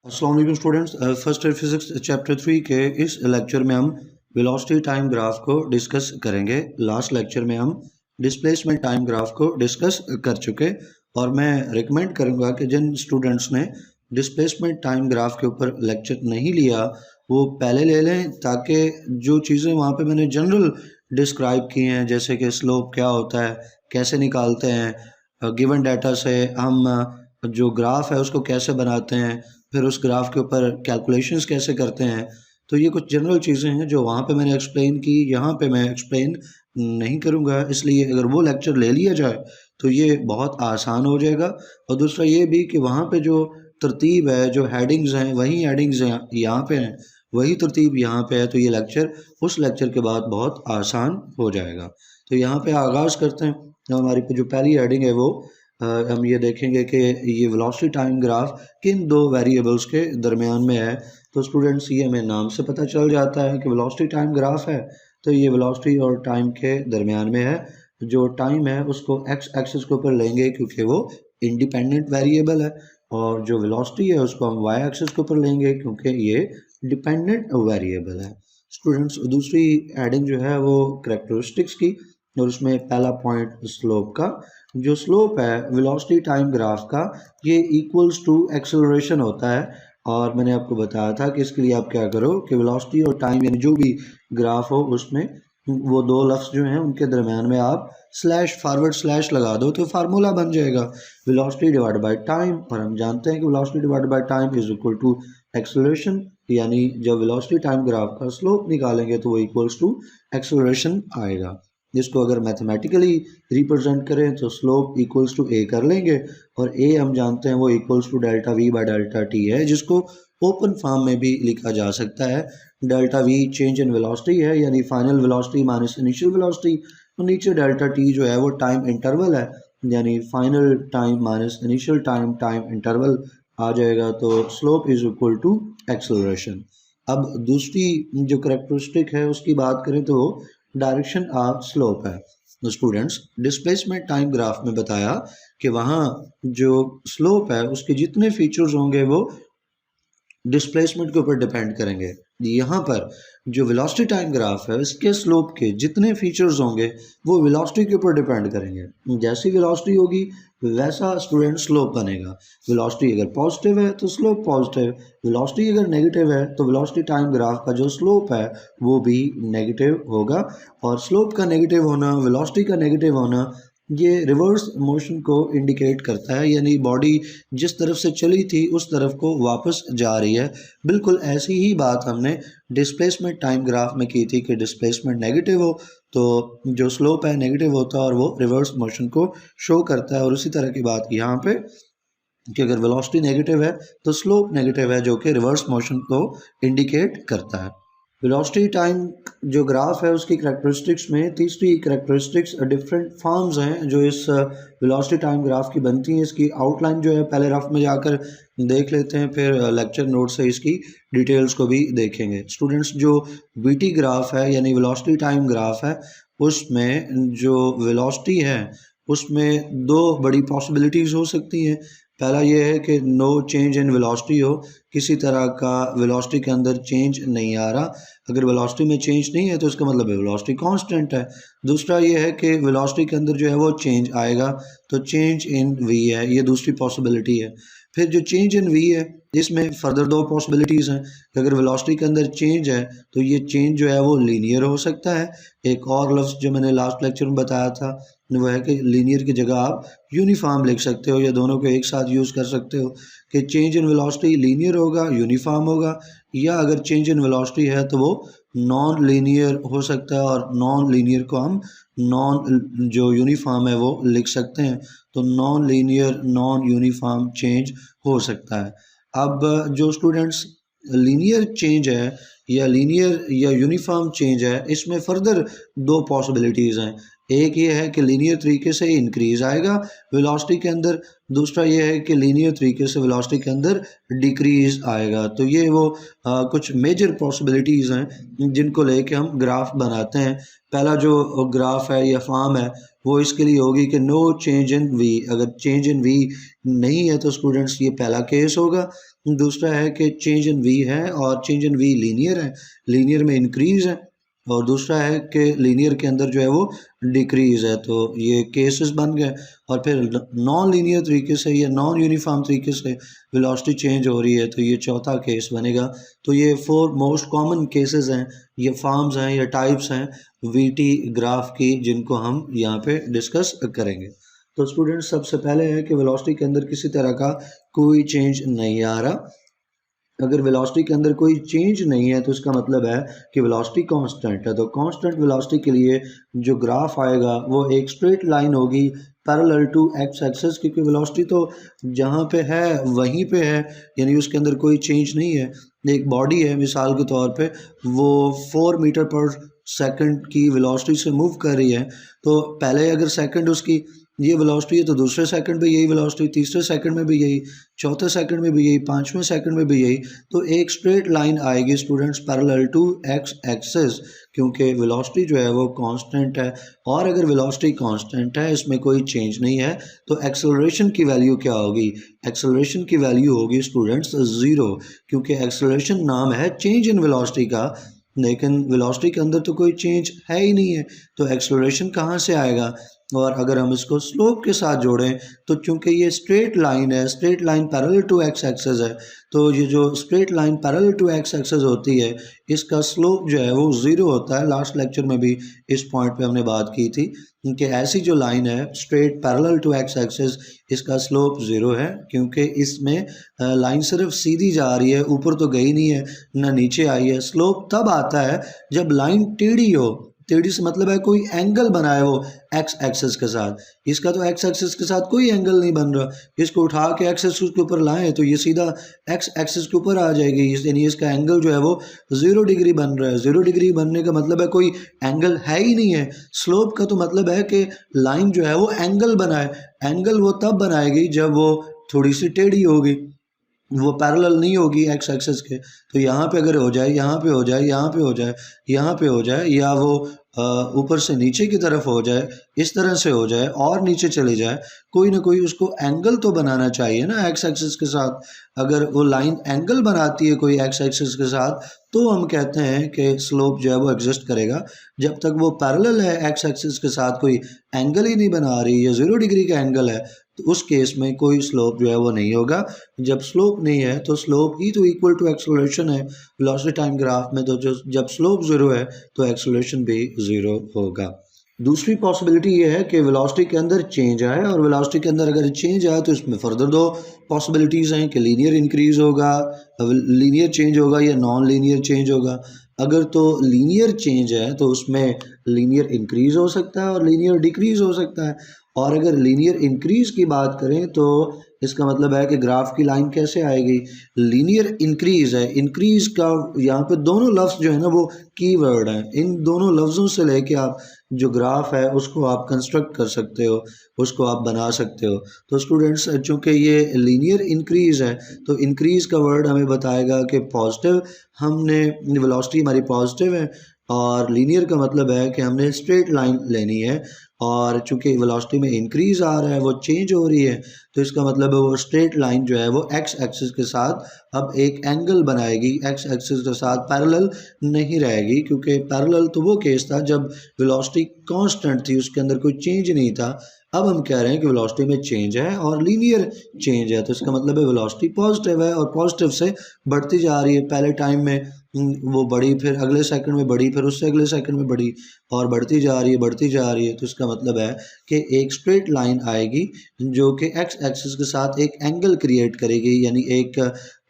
अस्सलाम वालेकुम students. First year physics chapter 3 के इस लेक्चर में हम वेलोसिटी टाइम ग्राफ को डिस्कस करेंगे। लास्ट लेक्चर में हम डिस्प्लेसमेंट टाइम ग्राफ को डिस्कस कर चुके और मैं रिकमेंड करूंगा कि जिन स्टूडेंट्स ने डिस्प्लेसमेंट टाइम ग्राफ के ऊपर लेक्चर नहीं लिया वो पहले ले लें, ताकि जो चीज़ें वहाँ पे मैंने जनरल डिस्क्राइब की हैं, जैसे कि स्लोप क्या होता है, कैसे निकालते हैं, गिवन डाटा से हम जो ग्राफ है उसको कैसे बनाते हैं, फिर उस ग्राफ के ऊपर कैलकुलेशंस कैसे करते हैं, तो ये कुछ जनरल चीज़ें हैं जो वहाँ पे मैंने एक्सप्लेन की, यहाँ पे मैं एक्सप्लेन नहीं करूँगा। इसलिए अगर वो लेक्चर ले लिया जाए तो ये बहुत आसान हो जाएगा। और दूसरा ये भी कि वहाँ पे जो तरतीब है, जो हेडिंग्स हैं, वही हेडिंग्स यहाँ पे हैं, वही तरतीब यहाँ पे है, तो ये लेक्चर उस लेक्चर के बाद बहुत आसान हो जाएगा। तो यहाँ पे आगाज़ करते हैं। हमारी जो पहली हेडिंग है वो हम ये देखेंगे कि ये वेलोसिटी टाइम ग्राफ किन दो वेरिएबल्स के दरमियान में है। तो स्टूडेंट्स ये हमें नाम से पता चल जाता है कि वेलोसिटी टाइम ग्राफ है, तो ये वेलोसिटी और टाइम के दरमियान में है। जो टाइम है उसको एक्स एक्सिस के ऊपर लेंगे क्योंकि वो इंडिपेंडेंट वेरिएबल है, और जो वेलोसिटी है उसको हम वाई एक्सिस के ऊपर लेंगे क्योंकि ये डिपेंडेंट वेरिएबल है। स्टूडेंट्स दूसरी हेडिंग जो है वो कैरेक्टरिस्टिक्स की, और उसमें पहला पॉइंट स्लोप का। जो स्लोप है वेलोसिटी टाइम ग्राफ का, ये इक्वल्स टू एक्सेलरेशन होता है। और मैंने आपको बताया था कि इसके लिए आप क्या करो कि वेलोसिटी और टाइम यानी जो भी ग्राफ हो उसमें वो दो लफ्ज़ जो हैं उनके दरमियान में आप स्लैश फॉरवर्ड स्लैश लगा दो तो फार्मूला बन जाएगा वेलोसिटी डिवाइड बाय टाइम। और हम जानते हैं कि velocity divide by time is equal to acceleration, यानी जब वेलोसिटी टाइम ग्राफ का स्लोप निकालेंगे तो वो इक्वल्स टू एक्सेलरेशन आएगा। जिसको अगर मैथमेटिकली रिप्रेजेंट करें तो स्लोप इक्वल्स टू ए कर लेंगे, और ए हम जानते हैं वो equals to delta V by delta T है, जिसको ओपन फॉर्म में भी लिखा जा सकता है। Delta we change in velocity है, यानी final velocity minus initial velocity, और नीचे डेल्टा टी जो है वो टाइम इंटरवल है, यानी final time minus initial time, time interval आ जाएगा। तो slope is equal to acceleration. अब दूसरी जो कैरेक्टरिस्टिक है उसकी बात करें तो डायरेक्शन ऑफ स्लोप है। तो स्टूडेंट्स डिस्प्लेसमेंट टाइम ग्राफ में बताया कि वहाँ जो स्लोप है उसके जितने फीचर्स होंगे वो डिस्प्लेसमेंट के ऊपर डिपेंड करेंगे। यहाँ पर जो वेलोसिटी टाइम ग्राफ है इसके स्लोप के जितने फीचर्स होंगे वो वेलोसिटी के ऊपर डिपेंड करेंगे। जैसी वेलोसिटी होगी वैसा स्टूडेंट स्लोप बनेगा। वेलोसिटी अगर पॉजिटिव है तो स्लोप पॉजिटिव, वेलोसिटी अगर नेगेटिव है तो वेलोसिटी टाइम ग्राफ का जो स्लोप है वो भी नेगेटिव होगा। और स्लोप का नेगेटिव होना, वेलोसिटी का नेगेटिव होना, ये रिवर्स मोशन को इंडिकेट करता है, यानी बॉडी जिस तरफ से चली थी उस तरफ को वापस जा रही है। बिल्कुल ऐसी ही बात हमने डिस्प्लेसमेंट टाइम ग्राफ में की थी कि डिस्प्लेसमेंट नेगेटिव हो तो जो स्लोप है नेगेटिव होता है और वो रिवर्स मोशन को शो करता है। और उसी तरह की बात यहाँ पे कि अगर वेलोसिटी नेगेटिव है तो स्लोप नेगेटिव है, जो कि रिवर्स मोशन को इंडिकेट करता है। वेलोसिटी टाइम जो ग्राफ है उसकी कैरेक्टरिस्टिक्स में तीसरी कैरेक्टरिस्टिक्स डिफरेंट फॉर्म्स हैं जो इस वेलोसिटी टाइम ग्राफ की बनती हैं। इसकी आउटलाइन जो है पहले रफ में जाकर देख लेते हैं, फिर लेक्चर नोट से इसकी डिटेल्स को भी देखेंगे। स्टूडेंट्स जो वीटी ग्राफ है यानी वेलोसिटी टाइम ग्राफ है उसमें जो वेलोसिटी है उसमें दो बड़ी पॉसिबिलिटीज़ हो सकती हैं। पहला ये है कि नो चेंज इन वेलोसिटी हो, किसी तरह का वेलोसिटी के अंदर चेंज नहीं आ रहा। अगर वेलोसिटी में चेंज नहीं है तो इसका मतलब है वेलोसिटी कांस्टेंट है। दूसरा ये है कि वेलोसिटी के अंदर जो है वो चेंज आएगा, तो चेंज इन वी है, ये दूसरी पॉसिबिलिटी है। फिर जो चेंज इन वी है इसमें फर्दर दो पॉसिबिलिटीज़ हैं कि अगर वेलोसिटी के अंदर चेंज है तो ये चेंज जो है वो लीनियर हो सकता है। एक और लफ्ज़ जो मैंने लास्ट लेक्चर में बताया था वो है कि लीनियर की जगह आप यूनिफॉर्म लिख सकते हो, या दोनों को एक साथ यूज़ कर सकते हो कि चेंज इन वेलोसिटी लीनियर होगा, यूनिफॉर्म होगा, या अगर चेंज इन वेलोसिटी है तो वो नॉन लीनियर हो सकता है, और नॉन लीनियर को हम नॉन जो यूनिफॉर्म है वो लिख सकते हैं। तो non linear non uniform change हो सकता है। अब जो स्टूडेंट्स लीनियर चेंज है या लीनियर या यूनिफॉर्म चेंज है इसमें फर्दर दो पॉसिबिलिटीज़ हैं। एक ये है कि लीनियर तरीके से इंक्रीज़ आएगा वेलोसिटी के अंदर, दूसरा ये है कि लीनियर तरीके से वेलोसिटी के अंदर डिक्रीज़ आएगा। तो ये वो कुछ मेजर पॉसिबिलिटीज़ हैं जिनको लेके हम ग्राफ बनाते हैं। पहला जो ग्राफ है या फॉर्म है वो इसके लिए होगी कि नो चेंज इन वी। अगर चेंज इन वी नहीं है तो स्टूडेंट्स ये पहला केस होगा। दूसरा है कि चेंज इन वी है और चेंज इन वी लीनियर है, लीनियर में इंक्रीज है, और दूसरा है कि लीनियर के अंदर जो है वो डिक्रीज है। तो ये केसेस बन गए। और फिर नॉन लीनियर तरीके से या नॉन यूनिफॉर्म तरीके से वेलोसिटी चेंज हो रही है, तो ये चौथा केस बनेगा। तो ये 4 मोस्ट कॉमन केसेस हैं, ये फॉर्म्स हैं या टाइप्स हैं वीटी ग्राफ की, जिनको हम यहाँ पे डिस्कस करेंगे। तो स्टूडेंट्स सबसे पहले है कि वेलोसिटी के अंदर किसी तरह का कोई चेंज नहीं आ रहा। अगर वेलोसिटी के अंदर कोई चेंज नहीं है तो इसका मतलब है कि वेलोसिटी कांस्टेंट है। तो कांस्टेंट वेलोसिटी के लिए जो ग्राफ आएगा वो एक स्ट्रेट लाइन होगी पैरेलल टू एक्स एक्सिस, क्योंकि वेलोसिटी तो जहाँ पे है वहीं पे है, यानी उसके अंदर कोई चेंज नहीं है। एक बॉडी है मिसाल के तौर पे, वो 4 मीटर पर सेकंड की वेलोसिटी से मूव कर रही है, तो पहले अगर सेकंड उसकी ये वेलोसिटी है तो दूसरे सेकंड पे यही वेलोसिटी, तीसरे सेकंड में भी यही, चौथे सेकंड में भी यही, पांचवें सेकंड में भी यही। तो एक स्ट्रेट लाइन आएगी students parallel to X axis, क्योंकि वेलोसिटी जो है वो कांस्टेंट है। और अगर वेलोसिटी कांस्टेंट है, इसमें कोई चेंज नहीं है, तो एक्सेलरेशन की वैल्यू क्या होगी? एक्सेलरेशन की वैल्यू होगी स्टूडेंट्स 0, क्योंकि एक्सेलरेशन नाम है चेंज इन वेलोसिटी का, लेकिन वेलोसिटी के अंदर तो कोई चेंज है ही नहीं है, तो एक्सेलरेशन कहाँ से आएगा? और अगर हम इसको स्लोप के साथ जोड़ें तो चूंकि ये स्ट्रेट लाइन है, straight line parallel to X axis है, तो ये जो straight line parallel to X axis होती है इसका स्लोप जो है वो 0 होता है। लास्ट लेक्चर में भी इस पॉइंट पे हमने बात की थी कि ऐसी जो लाइन है straight parallel to X axis, इसका स्लोप 0 है, क्योंकि इसमें लाइन सिर्फ सीधी जा रही है, ऊपर तो गई नहीं है ना नीचे आई है। स्लोप तब आता है जब लाइन टेढ़ी हो, टेढ़ी से मतलब है कोई एंगल बनाए वो एक्स एक्सिस के साथ। इसका तो एक्स एक्सिस के साथ कोई एंगल नहीं बन रहा, इसको उठा के एक्स एक्सिस के ऊपर लाएं तो ये सीधा एक्स एक्सिस के ऊपर आ जाएगी, यानी इसका एंगल जो है वो 0 डिग्री बन रहा है। 0 डिग्री बनने का मतलब है कोई एंगल है ही नहीं है। स्लोप का तो मतलब है कि लाइन जो है वो एंगल बनाए, एंगल वो तब बनाएगी जब वो थोड़ी सी टेढ़ी होगी, वो पैरेलल नहीं होगी एक्स एक्सिस के। तो यहाँ पे अगर हो जाए, यहाँ पे हो जाए, यहाँ पे हो जाए, यहाँ पे हो जाए, या वो ऊपर से नीचे की तरफ हो जाए, इस तरह से हो जाए और नीचे चले जाए, कोई ना कोई उसको एंगल तो बनाना चाहिए ना एक्स एक्सिस के साथ। अगर वो लाइन एंगल बनाती है कोई एक्स एक्सिस के साथ, तो हम कहते हैं कि स्लोप जो है वो एग्जिस्ट करेगा। जब तक वो पैरेलल है एक्स एक्सिस के साथ, कोई एंगल ही नहीं बना रही है, 0 डिग्री का एंगल है, तो उस केस में कोई स्लोप जो है वो नहीं होगा। जब स्लोप नहीं है तो स्लोप ही तो इक्वल टू एक्सेलरेशन है वेलोसिटी टाइम ग्राफ में, तो जो जब स्लोप 0 है तो एक्सेलरेशन भी 0 होगा। दूसरी पॉसिबिलिटी ये है कि वेलोसिटी के अंदर चेंज आए, और वेलोसिटी के अंदर अगर चेंज आए तो इसमें फर्दर 2 पॉसिबिलिटीज़ हैं कि लीनियर इंक्रीज होगा, लीनियर चेंज होगा, या नॉन लीनियर चेंज होगा। अगर तो लीनियर चेंज है तो उसमें लीनियर इंक्रीज हो सकता है और लीनियर डिक्रीज हो सकता है। और अगर लीनियर इंक्रीज की बात करें तो इसका मतलब है कि ग्राफ की लाइन कैसे आएगी? लीनियर इंक्रीज है, इंक्रीज का यहाँ पे दोनों लफ्ज़ जो है ना वो कीवर्ड हैं, इन दोनों लफ्ज़ों से लेके आप जो ग्राफ है उसको आप कंस्ट्रक्ट कर सकते हो, उसको आप बना सकते हो। तो स्टूडेंट्स चूँकि ये लीनियर इंक्रीज है तो इंक्रीज का वर्ड हमें बताएगा कि पॉजिटिव, हमने वेलोसिटी हमारी पॉजिटिव है, और लीनियर का मतलब है कि हमने स्ट्रेट लाइन लेनी है। और चूंकि वेलोसिटी में इंक्रीज आ रहा है, वो चेंज हो रही है, तो इसका मतलब है वो स्ट्रेट लाइन जो है वो एक्स एक्सिस के साथ अब एक एंगल बनाएगी, एक्स एक्सिस के साथ पैरेलल नहीं रहेगी, क्योंकि पैरेलल तो वो केस था जब वेलोसिटी कांस्टेंट थी, उसके अंदर कोई चेंज नहीं था। अब हम कह रहे हैं कि वेलोसिटी में चेंज है और लीनियर चेंज है, तो इसका मतलब है वेलोसिटी पॉजिटिव है और पॉजिटिव से बढ़ती जा रही है। पहले टाइम में वो बढ़ी, फिर अगले सेकंड में बढ़ी, फिर उससे अगले सेकंड में बढ़ी, और बढ़ती जा रही है, बढ़ती जा रही है। तो इसका मतलब है कि एक स्ट्रेट लाइन आएगी जो कि एक्स एक्सिस के साथ एक एंगल क्रिएट करेगी, यानी एक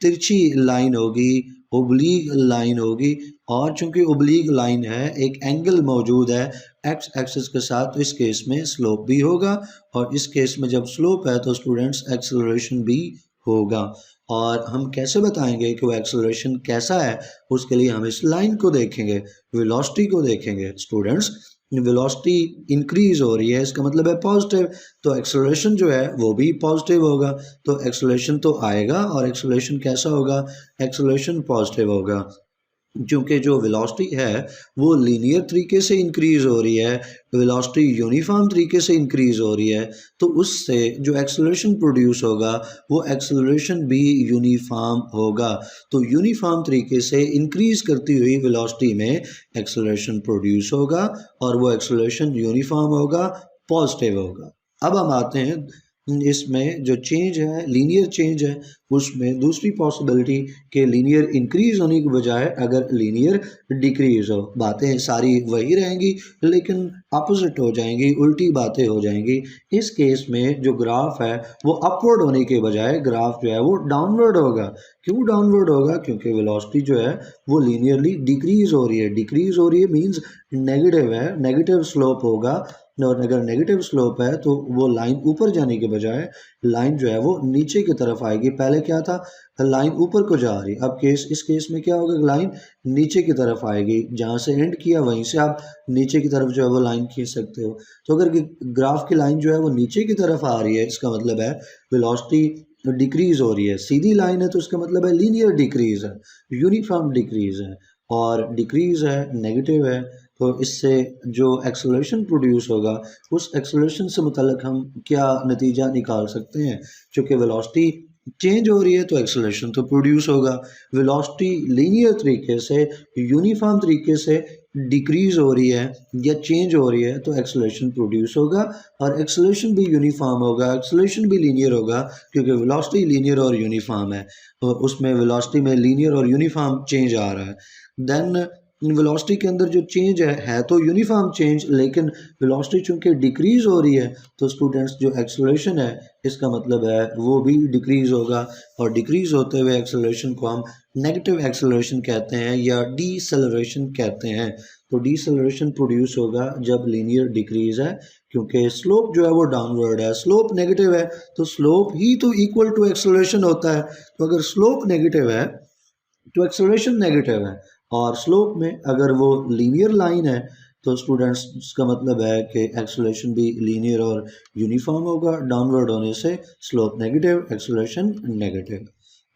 तिरछी लाइन होगी, ओब्लीग लाइन होगी। और चूंकि ओब्लीग लाइन है, एक एंगल मौजूद है एक्स एक्सिस के साथ, तो इस केस में स्लोप भी होगा, और इस केस में जब स्लोप है तो स्टूडेंट्स एक्सेलरेशन भी होगा। और हम कैसे बताएंगे कि वो एक्सेलरेशन कैसा है? उसके लिए हम इस लाइन को देखेंगे, वेलोसिटी को देखेंगे। स्टूडेंट्स वेलोसिटी इंक्रीज हो रही है, इसका मतलब है पॉजिटिव, तो एक्सेलरेशन जो है वो भी पॉजिटिव होगा। तो एक्सेलरेशन तो आएगा, और एक्सेलरेशन कैसा होगा? एक्सेलरेशन पॉजिटिव होगा। क्योंकि जो वेलोसिटी है वो लीनियर तरीके से इंक्रीज़ हो रही है, वेलोसिटी यूनिफॉर्म तरीके से इंक्रीज़ हो रही है, तो उससे जो एक्सेलरेशन प्रोड्यूस होगा वो एक्सेलरेशन भी यूनिफॉर्म होगा। तो यूनिफॉर्म तरीके से इंक्रीज़ करती हुई वेलोसिटी में एक्सेलरेशन प्रोड्यूस होगा और वो एक्सेलरेशन यूनिफॉर्म होगा, पॉजिटिव होगा। अब हम आते हैं इसमें जो चेंज है, लीनियर चेंज है, उसमें दूसरी पॉसिबिलिटी कि लीनियर इंक्रीज़ होने की बजाय अगर लीनियर डिक्रीज़ हो। बातें सारी वही रहेंगी लेकिन अपोजिट हो जाएंगी, उल्टी बातें हो जाएंगी। इस केस में जो ग्राफ है वो अपवर्ड होने के बजाय ग्राफ जो है वो डाउनवर्ड होगा। क्यों डाउनवर्ड होगा? क्योंकि वेलोसिटी जो है वो लीनियरली डिक्रीज़ हो रही है। डिक्रीज़ हो रही है मीन्स नेगेटिव है, नेगेटिव स्लोप होगा, और अगर नेगेटिव स्लोप है तो वो लाइन ऊपर जाने के बजाय लाइन जो है वो नीचे की तरफ आएगी। पहले क्या था, लाइन ऊपर को जा रही, अब इस केस में क्या होगा, लाइन नीचे की तरफ आएगी। जहाँ से एंड किया वहीं से आप नीचे की तरफ जो है वो लाइन खींच सकते हो। तो अगर ग्राफ की लाइन जो है वो नीचे की तरफ आ रही है, इसका मतलब है वेलोसिटी डिक्रीज हो रही है। सीधी लाइन है तो इसका मतलब है लीनियर डिक्रीज है, यूनिफॉर्म डिक्रीज है, और डिक्रीज है, नेगेटिव है। तो इससे जो एक्सेलरेशन प्रोड्यूस होगा उस एक्सेलरेशन से मुतल्लिक हम क्या नतीजा निकाल सकते हैं। चूँकि वेलोसिटी चेंज हो रही है तो एक्सेलरेशन तो प्रोड्यूस होगा। वेलोसिटी लीनियर तरीके से, यूनिफॉर्म तरीके से डिक्रीज हो रही है या चेंज हो रही है तो एक्सेलरेशन प्रोड्यूस होगा, और एक्सेलरेशन भी यूनिफॉर्म होगा, एक्सेलरेशन भी लीनियर होगा, क्योंकि वेलोसिटी लीनियर और यूनिफॉर्म है। तो उसमें वेलोसिटी में लीनियर और यूनिफॉर्म चेंज आ रहा है। देन वेलोसिटी के अंदर जो चेंज है तो यूनिफॉर्म चेंज, लेकिन वेलोसिटी चूंकि डिक्रीज हो रही है तो स्टूडेंट्स जो एक्सेलरेशन है इसका मतलब है वो भी डिक्रीज होगा, और डिक्रीज होते हुए एक्सेलरेशन को हम नेगेटिव एक्सेलरेशन कहते हैं या डीसेलरेशन कहते हैं। तो डीसेलरेशन प्रोड्यूस होगा जब लीनियर डिक्रीज है, क्योंकि स्लोप जो है वो डाउनवर्ड है, स्लोप नेगेटिव है तो स्लोप ही तो इक्वल टू एक्सेलरेशन होता है। तो अगर स्लोप नेगेटिव है तो एक्सेलरेशन नेगेटिव है, और स्लोप में अगर वो लीनियर लाइन है तो स्टूडेंट्स इसका मतलब है कि एक्सेलरेशन भी लीनियर और यूनिफॉर्म होगा। डाउनवर्ड होने से स्लोप नेगेटिव, एक्सेलरेशन नेगेटिव।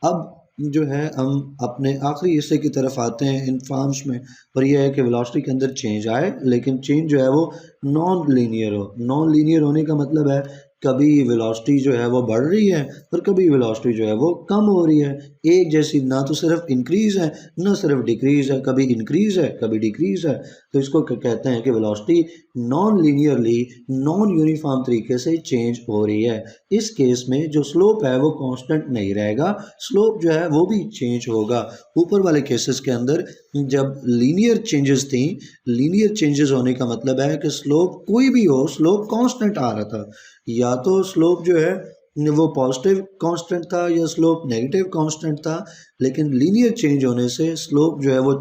अब जो है हम अपने आखिरी हिस्से की तरफ आते हैं इन फॉर्म्स में, और यह है कि वेलोसिटी के अंदर चेंज आए लेकिन चेंज जो है वो नॉन लीनियर हो। नॉन लीनियर होने का मतलब है कभी वेलोसिटी जो है वो बढ़ रही है और कभी वेलोसिटी जो है वो कम हो रही है। एक जैसी ना तो सिर्फ इंक्रीज है ना सिर्फ डिक्रीज है, कभी इंक्रीज है कभी डिक्रीज है। तो इसको कहते हैं कि velocity non linearly, non uniform तरीके से चेंज हो रही है। इस केस में जो स्लोप है वो कांस्टेंट नहीं रहेगा, स्लोप जो है वो भी चेंज होगा। ऊपर वाले केसेस के अंदर जब लीनियर चेंजेस थी, लीनियर चेंजेस होने का मतलब है कि स्लोप कोई भी हो, स्लोप कांस्टेंट आ रहा था, या तो स्लोप जो है वो पॉजिटिव कांस्टेंट था या स्लोप नेगेटिव कांस्टेंट था। लेकिन लीनियर चेंज होने से स्लोप जो है वो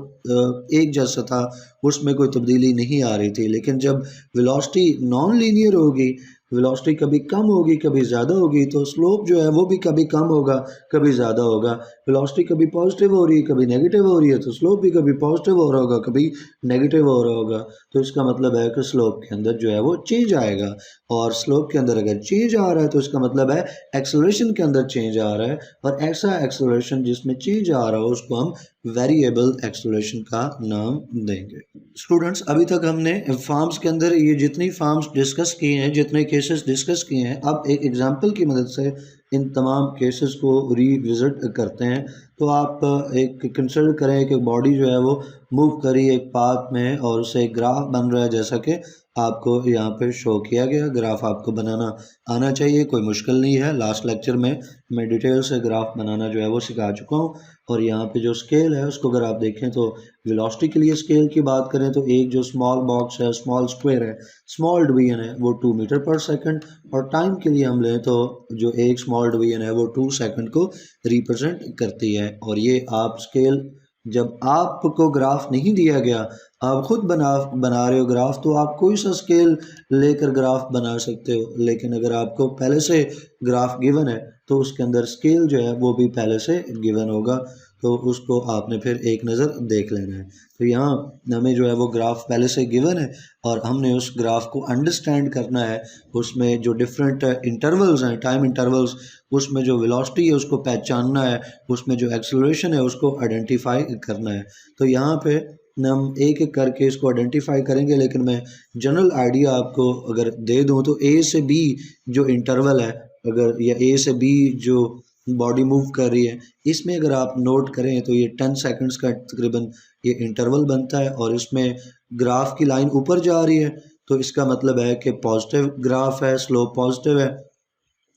एक जैसा था, उसमें कोई तब्दीली नहीं आ रही थी। लेकिन जब वेलोसिटी नॉन लीनियर होगी, वेलोसिटी कभी कम होगी कभी ज़्यादा होगी, तो स्लोप जो है वो भी कभी कम होगा कभी ज़्यादा होगा। वेलोसिटी कभी पॉजिटिव हो रही है कभी नेगेटिव हो रही है तो स्लोप भी कभी पॉजिटिव हो रहा होगा कभी नेगेटिव हो रहा होगा। तो इसका मतलब है कि स्लोप के अंदर जो है वो चेंज आएगा, और स्लोप के अंदर अगर चेंज आ रहा है तो इसका मतलब है एक्सेलरेशन के अंदर चेंज आ रहा है, और ऐसा एक्सेलरेशन जिसमें चेंज आ रहा हो उसको हम वेरिएबल एक्सेलरेशन का नाम देंगे। स्टूडेंट्स, अभी तक हमने फॉर्म्स के अंदर ये जितनी फॉर्म्स डिस्कस किए हैं, जितने केसेस डिस्कस किए हैं, अब एक एग्जांपल की मदद से इन तमाम केसेस को रिविजिट करते हैं। तो आप एक कंसिडर करें कि बॉडी जो है वो मूव करी एक पाथ में और उसे एक ग्राफ बन रहा है, जैसा कि आपको यहाँ पे शो किया गया। ग्राफ आपको बनाना आना चाहिए, कोई मुश्किल नहीं है। लास्ट लेक्चर में मैं डिटेल से ग्राफ बनाना जो है वो सिखा चुका हूँ। और यहाँ पे जो स्केल है उसको अगर आप देखें तो वेलोसिटी के लिए स्केल की बात करें तो एक जो स्मॉल बॉक्स है, स्मॉल स्क्वायर है, स्मॉल डिवीजन है वो 2 मीटर पर सेकंड, और टाइम के लिए हम लें तो जो एक स्मॉल डिवीजन है वो 2 सेकंड को रिप्रेजेंट करती है। और ये आप स्केल, जब आपको ग्राफ नहीं दिया गया, आप खुद बना रहे हो ग्राफ, तो आप कोई सा स्केल लेकर ग्राफ बना सकते हो। लेकिन अगर आपको पहले से ग्राफ गिवन है तो उसके अंदर स्केल जो है वो भी पहले से गिवन होगा, तो उसको आपने फिर एक नज़र देख लेना है। तो यहाँ हमें जो है वो ग्राफ पहले से गिवन है और हमने उस ग्राफ को अंडरस्टैंड करना है, उसमें जो डिफरेंट इंटरवल्स हैं, टाइम इंटरवल्स, उसमें जो वेलोसिटी है उसको पहचानना है, उसमें जो एक्सेलरेशन है उसको आइडेंटिफाई करना है। तो यहाँ पे हम एक एक करके इसको आइडेंटिफाई करेंगे, लेकिन मैं जनरल आइडिया आपको अगर दे दूँ तो ए से बी जो इंटरवल है, अगर या ए से बी जो बॉडी मूव कर रही है, इसमें अगर आप नोट करें तो ये 10 सेकंड्स का तकरीबन ये इंटरवल बनता है और इसमें ग्राफ की लाइन ऊपर जा रही है, तो इसका मतलब है कि पॉजिटिव ग्राफ है, स्लोप पॉजिटिव है।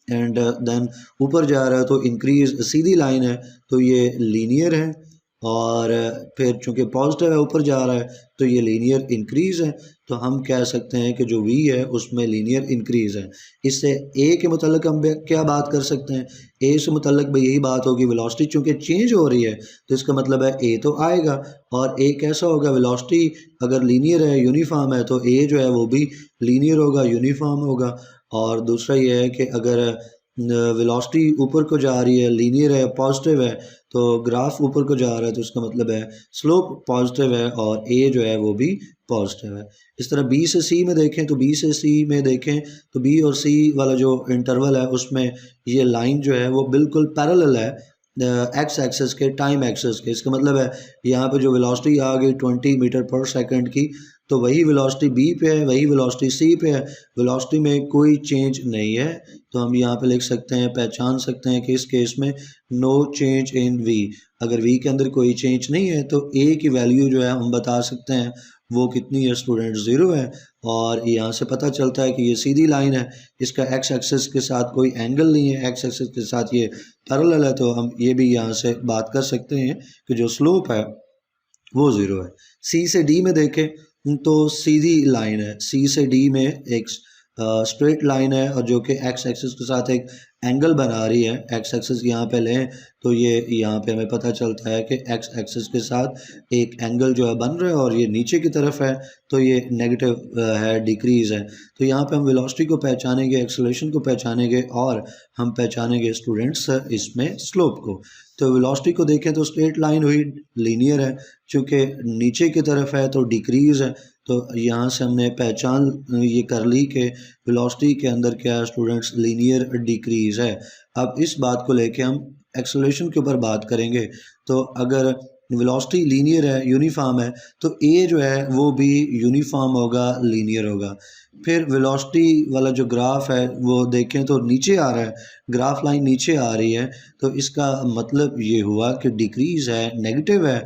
एंड देन ऊपर जा रहा है तो इंक्रीज सीधी लाइन है, तो ये लीनियर है। और फिर चूंकि पॉजिटिव है ऊपर जा रहा है तो ये लीनियर इंक्रीज है, तो हम कह सकते हैं कि जो v है उसमें लीनियर इंक्रीज है। इससे a के मुतालिक हम क्या बात कर सकते हैं, a से मुतालिक भी यही बात होगी, वेलोसिटी चूंकि चेंज हो रही है तो इसका मतलब है a तो आएगा, और a कैसा होगा, वेलोसिटी अगर लीनियर है, यूनिफॉर्म है, तो a जो है वो भी लीनियर होगा, यूनिफॉर्म होगा। और दूसरा ये है कि अगर वेलोसिटी ऊपर को जा रही है, लीनियर है, पॉजिटिव है, तो ग्राफ ऊपर को जा रहा है, तो इसका मतलब है स्लोप पॉजिटिव है और ए जो है वो भी पॉजिटिव है। इस तरह बी से सी में देखें तो बी से सी में देखें तो बी और सी वाला जो इंटरवल है उसमें ये लाइन जो है वो बिल्कुल पैरेलल है एक्स एक्सेस के, टाइम एक्सेस के। इसका मतलब है यहाँ पे जो वेलोसिटी आ गई 20 मीटर पर सेकंड की, तो वही वेलोसिटी बी पे है, वही वेलोसिटी सी पे है, वेलोसिटी में कोई चेंज नहीं है। तो हम यहाँ पे लिख सकते हैं, पहचान सकते हैं कि इस केस में नो चेंज इन वी। अगर वी के अंदर कोई चेंज नहीं है तो ए की वैल्यू जो है हम बता सकते हैं वो कितनी है स्टूडेंट, ज़ीरो है। और यहाँ से पता चलता है कि ये सीधी लाइन है, इसका एक्स एक्सिस के साथ कोई एंगल नहीं है, एक्स एक्सिस के साथ ये पैरेलल है, तो हम ये भी यहाँ से बात कर सकते हैं कि जो स्लोप है वो ज़ीरो है। सी से डी में देखें तो सीधी लाइन है, सी से डी में एक स्ट्रेट लाइन है और जो कि एक्स एक्सिस के साथ एक एंगल बना रही है। एक्स एक्सिस यहाँ पे लें तो ये यहाँ पे हमें पता चलता है कि एक्स एक्सिस के साथ एक एंगल जो है बन रहा है और ये नीचे की तरफ है, तो ये नेगेटिव है, डिक्रीज है। तो यहाँ पे हम वेलोसिटी को पहचानेंगे, एक्सेलरेशन को पहचानेंगे और हम पहचानेंगे स्टूडेंट्स इसमें स्लोप को। तो वेलोसिटी को देखें तो स्ट्रेट लाइन हुई, लीनियर है, चूँकि नीचे की तरफ है तो डिक्रीज है। तो यहाँ से हमने पहचान ये कर ली कि वेलोसिटी के अंदर क्या है स्टूडेंट्स, लीनियर डिक्रीज है। अब इस बात को लेके हम एक्सेलरेशन के ऊपर बात करेंगे। तो अगर वेलोसिटी लीनियर है, यूनिफॉर्म है, तो ए जो है वो भी यूनिफॉर्म होगा, लीनियर होगा। फिर वेलोसिटी वाला जो ग्राफ है वो देखें तो नीचे आ रहा है, ग्राफ लाइन नीचे आ रही है, तो इसका मतलब ये हुआ कि डिक्रीज है, नेगेटिव है।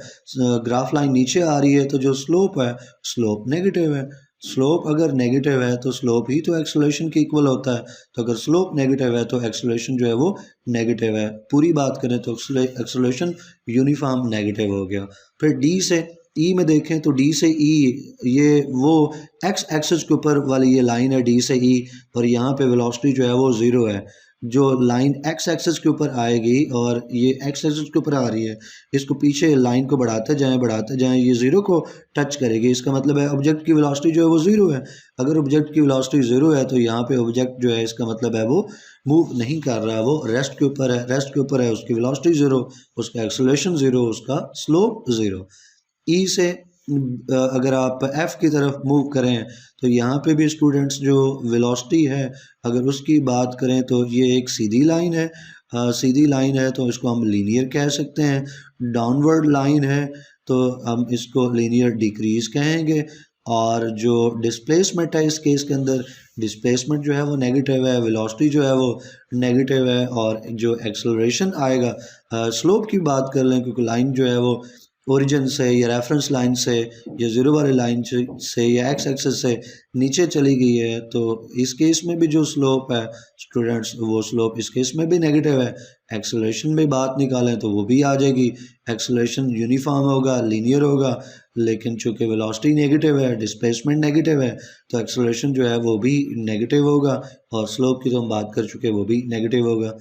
ग्राफ लाइन नीचे आ रही है तो जो स्लोप है, स्लोप नेगेटिव है। स्लोप अगर नेगेटिव है तो स्लोप ही तो एक्सेलरेशन के इक्वल होता है, तो अगर स्लोप नेगेटिव है तो एक्सेलरेशन जो है वो नेगेटिव है। पूरी बात करें तो एक्सेलरेशन यूनिफॉर्म नेगेटिव हो गया। फिर डी से ई में देखें तो डी से ई, ये वो एक्स एक्सिस के ऊपर वाली ये लाइन है डी से ई, और यहाँ पे वेलोसिटी जो है वो ज़ीरो है। जो लाइन एक्स एक्सिस के ऊपर आएगी और ये एक्स एक्सिस के ऊपर आ रही है, इसको पीछे लाइन को बढ़ाते जाएं, ये ज़ीरो को टच करेगी। इसका मतलब है ऑब्जेक्ट की वेलोसिटी जो है वो ज़ीरो है। अगर ऑब्जेक्ट की वेलोसिटी ज़ीरो है तो यहाँ पे ऑब्जेक्ट जो है, इसका मतलब है वो मूव नहीं कर रहा है, वो रेस्ट के ऊपर है, रेस्ट के ऊपर है, उसकी वेलोसिटी ज़ीरो, उसका एक्सेलरेशन ज़ीरो, उसका स्लोप ज़ीरो। ई से अगर आप एफ़ की तरफ मूव करें तो यहाँ पे भी स्टूडेंट्स जो वेलोसिटी है अगर उसकी बात करें तो ये एक सीधी लाइन है, सीधी लाइन है तो इसको हम लीनियर कह सकते हैं। डाउनवर्ड लाइन है तो हम इसको लीनियर डिक्रीज कहेंगे। और जो डिस्प्लेसमेंट है इस केस के अंदर, डिस्प्लेसमेंट जो है वो नेगेटिव है, वेलोसिटी जो है वो नेगेटिव है, और जो एक्सेलरेशन आएगा, स्लोप की बात कर लें क्योंकि लाइन जो है वो ओरिजिन से या रेफरेंस लाइन से या ज़ीरो वाली लाइन से या एक्स एक्सिस से नीचे चली गई है, तो इस केस में भी जो स्लोप है स्टूडेंट्स, वो स्लोप इस केस में भी नेगेटिव है। एक्सेलरेशन में बात निकालें तो वो भी आ जाएगी, एक्सेलरेशन यूनिफॉर्म होगा, लीनियर होगा, लेकिन चूँकि वेलोसिटी नेगेटिव है, डिस्प्लेसमेंट नेगेटिव है, तो एक्सेलरेशन जो है वो भी नेगेटिव होगा, और स्लोप की तो हम बात कर चुके वो भी नेगेटिव होगा।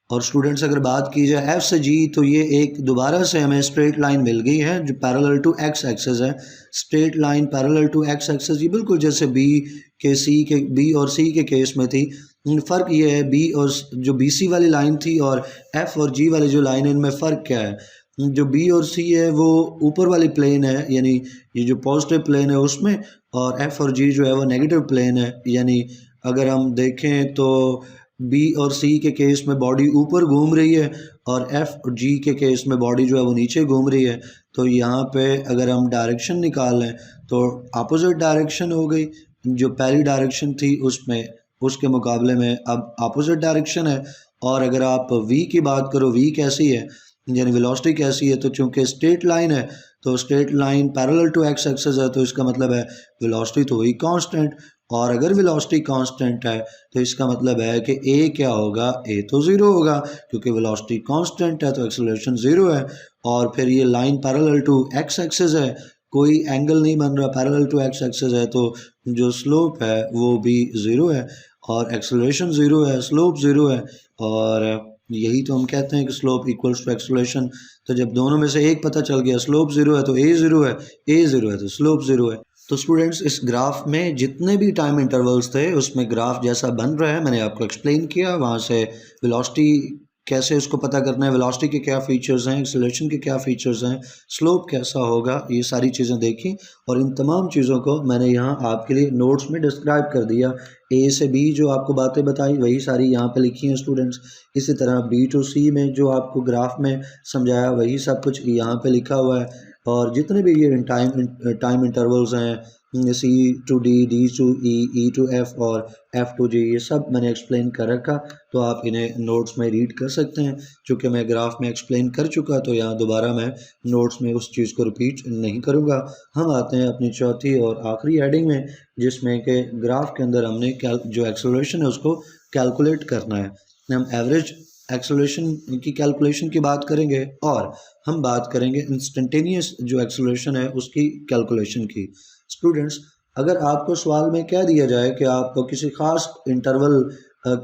और स्टूडेंट्स अगर बात की जाए एफ से जी, तो ये एक दोबारा से हमें स्ट्रेट लाइन मिल गई है जो पैरेलल टू एक्स एक्सिस है। Straight line parallel to X axis, ये बिल्कुल जैसे बी और सी के केस में थी, फ़र्क ये है बी और जो बी सी वाली लाइन थी और एफ़ और जी वाली जो लाइन है इनमें फ़र्क क्या है। जो बी और सी है वो ऊपर वाली प्लेन है, यानी ये जो पॉजिटिव प्लेन है उसमें, और एफ़ और जी जो है वो नेगेटिव प्लेन है। यानी अगर हम देखें तो बी और सी के केस में बॉडी ऊपर घूम रही है और एफ़ और जी के केस में बॉडी जो है वो नीचे घूम रही है। तो यहाँ पे अगर हम डायरेक्शन निकाल लें तो अपोजिट डायरेक्शन हो गई। जो पहली डायरेक्शन थी उसमें उसके मुकाबले में अब अपोजिट डायरेक्शन है। और अगर आप v की बात करो, v कैसी है यानी वेलोसिटी कैसी है, तो चूंकि स्ट्रेट लाइन है तो straight line parallel to X axis है, तो इसका मतलब है वेलोसिटी तो हुई कांस्टेंट। और अगर वेलोसिटी कांस्टेंट है तो इसका मतलब है कि a क्या होगा, a तो ज़ीरो होगा क्योंकि वेलोसिटी कांस्टेंट है तो एक्सेलरेशन ज़ीरो है। और फिर ये line parallel to X axis है, कोई एंगल नहीं बन रहा, पैरेलल टू एक्स एक्सिस है, तो जो स्लोप है वो भी ज़ीरो है और एक्सेलरेशन ज़ीरो है, स्लोप ज़ीरो है। और यही तो हम कहते हैं कि स्लोप इक्वल्स टू एक्सेलरेशन। तो जब दोनों में से एक पता चल गया, स्लोप ज़ीरो है तो ए ज़ीरो है, ए ज़ीरो है तो स्लोप ज़ीरो है। तो स्टूडेंट्स इस ग्राफ में जितने भी टाइम इंटरवल्स थे उसमें ग्राफ जैसा बन रहा है मैंने आपको एक्सप्लेन किया। वहाँ से वेलोसिटी कैसे उसको पता करना है, वेलोसिटी के क्या फीचर्स हैं, एक्सेलरेशन के क्या फीचर्स हैं, स्लोप कैसा होगा, ये सारी चीज़ें देखी। और इन तमाम चीज़ों को मैंने यहाँ आपके लिए नोट्स में डिस्क्राइब कर दिया। ए से बी जो आपको बातें बताई वही सारी यहाँ पे लिखी हैं स्टूडेंट्स। इसी तरह बी टू सी में जो आपको ग्राफ में समझाया वही सब कुछ यहाँ पे लिखा हुआ है। और जितने भी ये टाइम इंटरवल्स हैं, C to D, D to E, E to F और एफ टू जी, ये सब मैंने एक्सप्लेन कर रखा, तो आप इन्हें नोट्स में रीड कर सकते हैं। चूँकि मैं ग्राफ में एक्सप्लेन कर चुका तो यहाँ दोबारा मैं नोट्स में उस चीज़ को रिपीट नहीं करूँगा। हम आते हैं अपनी चौथी और आखिरी हेडिंग में, जिसमें कि ग्राफ के अंदर हमने जो एक्सेलरेशन है उसको कैलकुलेट करना है। हम एवरेज एक्सेलरेशन की कैलकुलेशन की बात करेंगे और हम बात करेंगे इंस्टेंटेनियस जो एक्सेलरेशन है उसकी कैलकुलेशन की। स्टूडेंट्स, अगर आपको सवाल में कह दिया जाए कि आपको किसी ख़ास इंटरवल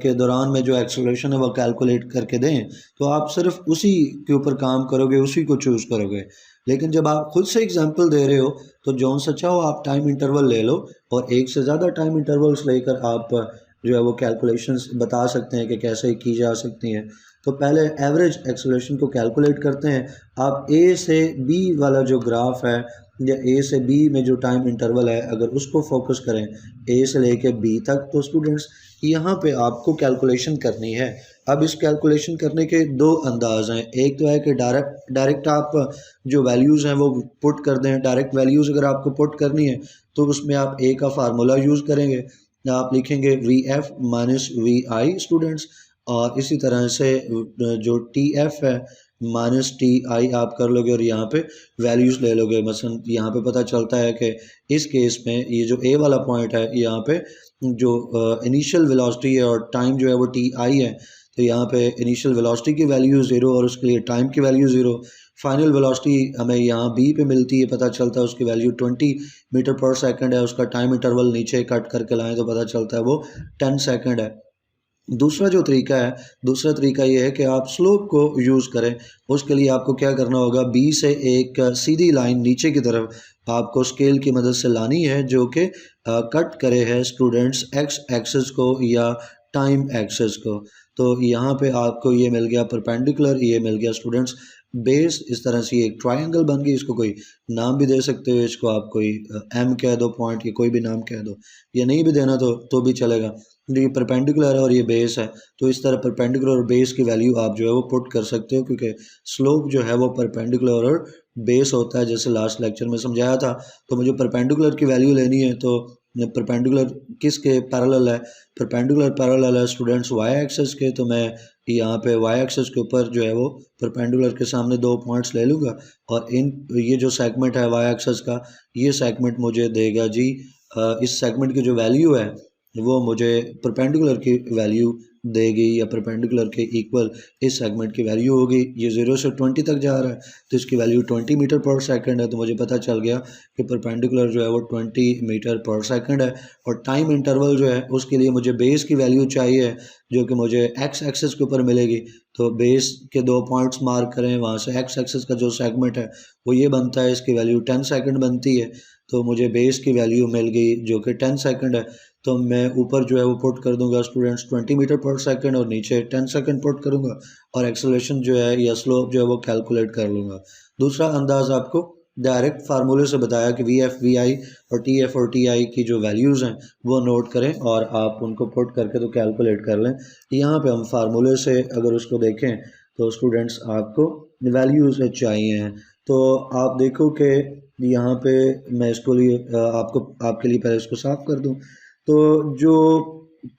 के दौरान में जो एक्सेलरेशन है वो कैलकुलेट करके दें, तो आप सिर्फ उसी के ऊपर काम करोगे, उसी को चूज़ करोगे। लेकिन जब आप खुद से एग्जांपल दे रहे हो तो जौन सा चाहो आप टाइम इंटरवल ले लो और एक से ज़्यादा टाइम इंटरवल्स लेकर आप जो है वो कैलकुलेशंस बता सकते हैं कि कैसे की जा सकती हैं। तो पहले एवरेज एक्सेलरेशन को कैलकुलेट करते हैं। आप ए से बी वाला जो ग्राफ है या ए से बी में जो टाइम इंटरवल है अगर उसको फोकस करें ए से लेके बी तक, तो स्टूडेंट्स यहाँ पे आपको कैलकुलेशन करनी है। अब इस कैलकुलेशन करने के दो अंदाज हैं। एक तो है कि डायरेक्ट आप जो वैल्यूज़ हैं वो पुट कर दें। डायरेक्ट वैल्यूज़ अगर आपको पुट करनी है तो उसमें आप ए का फार्मूला यूज़ करेंगे, आप लिखेंगे V F minus V I students. और इसी तरह से जो टी एफ है माइनस टी आई आप कर लोगे और यहाँ पे वैल्यूज़ ले लोगे। मसलन यहाँ पे पता चलता है कि इस केस में ये जो ए वाला पॉइंट है यहाँ पे जो इनिशियल वेलोसिटी है और टाइम जो है वो टी आई है, तो यहाँ पे इनिशियल वेलोसिटी की वैल्यू ज़ीरो और उसके लिए टाइम की वैल्यू ज़ीरो। फाइनल वेलोसिटी हमें यहाँ बी पे मिलती है, पता चलता है उसकी वैल्यू 20 मीटर पर सेकंड है। उसका टाइम इंटरवल नीचे कट करके लाएं तो पता चलता है वो 10 सेकंड है। दूसरा तरीका ये है कि आप स्लोप को यूज़ करें। उसके लिए आपको क्या करना होगा, बी से एक सीधी लाइन नीचे की तरफ आपको स्केल की मदद से लानी है जो कि कट करे है स्टूडेंट्स एक्स एक्सिस को या टाइम एक्सिस को। तो यहाँ पे आपको ये मिल गया परपेंडिकुलर, ये मिल गया स्टूडेंट्स बेस। इस तरह से ये एक ट्रायंगल बन गई। इसको कोई नाम भी दे सकते हो, इसको आप कोई एम कह दो पॉइंट, या कोई भी नाम कह दो, या नहीं भी देना तो भी चलेगा। ये परपेंडिकुलर है और ये बेस है, तो इस तरह परपेंडिकुलर और बेस की वैल्यू आप जो है वो पुट कर सकते हो, क्योंकि स्लोप जो है वो परपेंडिकुलर और बेस होता है। जैसे लास्ट लेक्चर में समझाया था, तो मुझे परपेंडिकुलर की वैल्यू लेनी है तो परपेंडिकुलर किसके पैरेलल है, परपेंडिकुलर पैरेलल है स्टूडेंट्स वाई एक्सिस के। तो मैं यहाँ पे वाई एक्सिस के ऊपर जो है वो परपेंडिकुलर के सामने दो पॉइंट्स ले लूँगा और ये जो सेगमेंट है वाई एक्सिस का, ये सेगमेंट मुझे देगा जी इस सेगमेंट की जो वैल्यू है वो मुझे परपेंडिकुलर की वैल्यू देगी या परपेंडिकुलर के इक्वल इस सेगमेंट की वैल्यू होगी। ये 0 से 20 तक जा रहा है तो इसकी वैल्यू 20 मीटर पर सेकंड है। तो मुझे पता चल गया कि परपेंडिकुलर जो है वो 20 मीटर पर सेकंड है। और टाइम इंटरवल जो है उसके लिए मुझे बेस की वैल्यू चाहिए जो कि मुझे एक्स एक्सिस के ऊपर मिलेगी। तो बेस के दो पॉइंट्स मार्क करें, वहाँ से एक्स एक्सिस का जो सेगमेंट है वो ये बनता है, इसकी वैल्यू 10 सेकंड बनती है। तो मुझे बेस की वैल्यू मिल गई जो कि 10 सेकंड है। तो मैं ऊपर जो है वो पुट कर दूंगा स्टूडेंट्स 20 मीटर पर सेकंड और नीचे 10 सेकंड पुट करूंगा और एक्सेलरेशन जो है या स्लोप जो है वो कैलकुलेट कर लूँगा। दूसरा अंदाज आपको डायरेक्ट फार्मूले से बताया कि वी एफ वी आई और टी आई की जो वैल्यूज़ हैं वो नोट करें और आप उनको पुट करके तो कैलकुलेट कर लें। यहाँ पे हम फार्मूले से अगर उसको देखें तो स्टूडेंट्स आपको वैल्यूज़ चाहिए हैं। तो आप देखो कि यहाँ पे मैं इसको लिए आपके लिए पहले इसको साफ कर दूँ। तो जो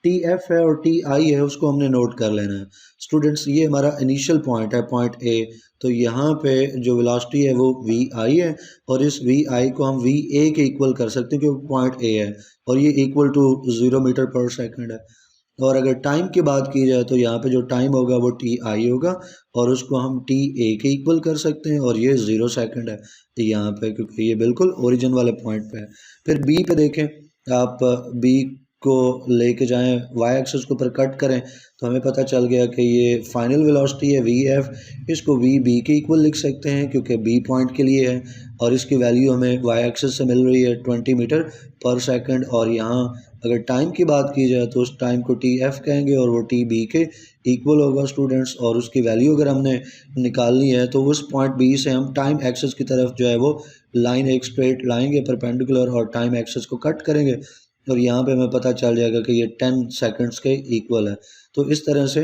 टी एफ है और टी आई है उसको हमने नोट कर लेना है स्टूडेंट्स। ये हमारा इनिशियल पॉइंट है, पॉइंट ए। तो यहाँ पे जो वेलोसिटी है वो वी आई है और इस वी आई को हम वी ए के इक्वल कर सकते हैं क्योंकि पॉइंट ए है और ये इक्वल टू 0 मीटर पर सेकंड है। और अगर टाइम की बात की जाए तो यहाँ पे जो टाइम होगा वो टी आई होगा और उसको हम टी ए के इक्वल कर सकते हैं और ये 0 सेकंड है यहाँ पे क्योंकि ये बिल्कुल ओरिजिन वाले पॉइंट पे है। फिर बी पे देखें, आप बी को लेके जाएं वाई एक्सिस के ऊपर कट करें तो हमें पता चल गया कि ये फाइनल वेलोसिटी है वी एफ। इसको वी बी के इक्वल लिख सकते हैं क्योंकि बी पॉइंट के लिए है और इसकी वैल्यू हमें वाई एक्सिस से मिल रही है 20 मीटर पर सेकंड। और यहाँ अगर टाइम की बात की जाए तो उस टाइम को टी एफ कहेंगे और वो टी बी के इक्वल होगा स्टूडेंट्स। और उसकी वैल्यू अगर हमने निकालनी है तो उस पॉइंट बी से हम टाइम एक्सिस की तरफ जो है वो लाइन एक स्ट्रेट लाएंगे परपेंडिकुलर और टाइम एक्सिस को कट करेंगे और यहाँ पे हमें पता चल जाएगा कि ये 10 सेकंड्स के इक्वल है। तो इस तरह से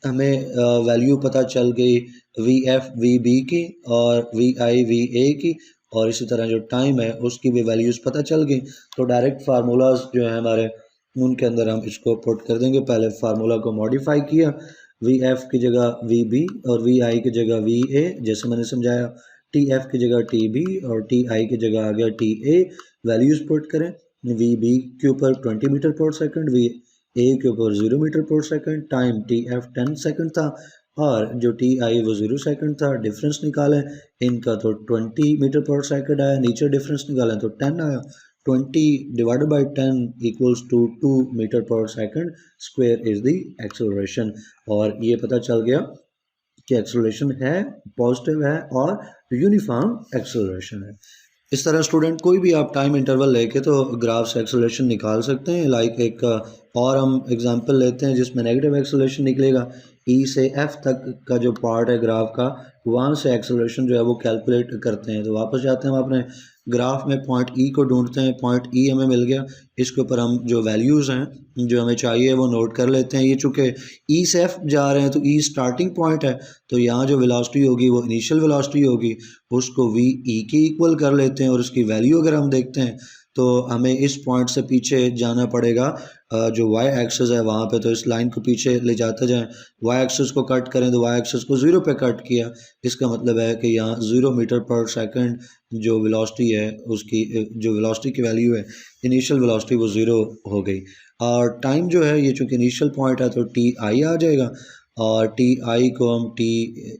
हमें वैल्यू पता चल गई वी एफ वी बी की और वी आई वी ए की और इसी तरह जो टाइम है उसकी भी वैल्यूज़ पता चल गई। तो डायरेक्ट फार्मूलाज जो है हमारे उनके अंदर हम इसको पुट कर देंगे। पहले फार्मूला को मॉडिफाई किया, वी एफ की जगह वी बी और वी आई की जगह वी ए जैसे मैंने समझाया, टी एफ की जगह टी बी और टी आई की जगह आ गया टी ए। वैल्यूज़ पुट करें, वी बी के ऊपर 20 मीटर पर सेकंड, वी ए के ऊपर 0 मीटर पर second, time T F 10 second था और जो टी आई वो 0 सेकंड था। डिफरेंस निकालें इनका तो 20 मीटर पर सेकंड आया, नीचे डिफरेंस निकालें तो 10 आया। 20 divided by 10 equals to 2 metre पर second square is the acceleration. और ये पता चल गया कि एक्सेलरेशन है, पॉजिटिव है और यूनिफॉर्म एक्सेलरेशन है। इस तरह स्टूडेंट कोई भी आप टाइम इंटरवल लेके तो ग्राफ से एक्सेलरेशन निकाल सकते हैं। लाइक एक और हम एग्जांपल लेते हैं जिसमें नेगेटिव एक्सेलरेशन निकलेगा। ई से एफ तक का जो पार्ट है ग्राफ का वहाँ से एक्सेलरेशन जो है वो कैलकुलेट करते हैं। तो वापस जाते हैं हम अपने ग्राफ में, पॉइंट ई को ढूंढते हैं। पॉइंट ई हमें मिल गया, इसके ऊपर हम जो वैल्यूज़ हैं जो हमें चाहिए वो नोट कर लेते हैं। ये चूँकि ई से एफ जा रहे हैं तो ई स्टार्टिंग पॉइंट है तो यहाँ जो वेलोसिटी होगी वो इनिशियल वेलोसिटी होगी, उसको वी ई के इक्वल कर लेते हैं। और उसकी वैल्यू अगर हम देखते हैं तो हमें इस पॉइंट से पीछे जाना पड़ेगा जो वाई एक्सिस है वहाँ पे। तो इस लाइन को पीछे ले जाते जाएं, वाई एक्सिस को कट करें तो वाई एक्सिस को 0 पे कट किया। इसका मतलब है कि यहाँ 0 मीटर पर सेकंड जो वेलोसिटी है उसकी जो वेलोसिटी की वैल्यू है इनिशियल वेलोसिटी वो 0 हो गई। और टाइम जो है ये चूँकि इनिशियल पॉइंट है तो टी आई आ जाएगा और टी आई को हम टी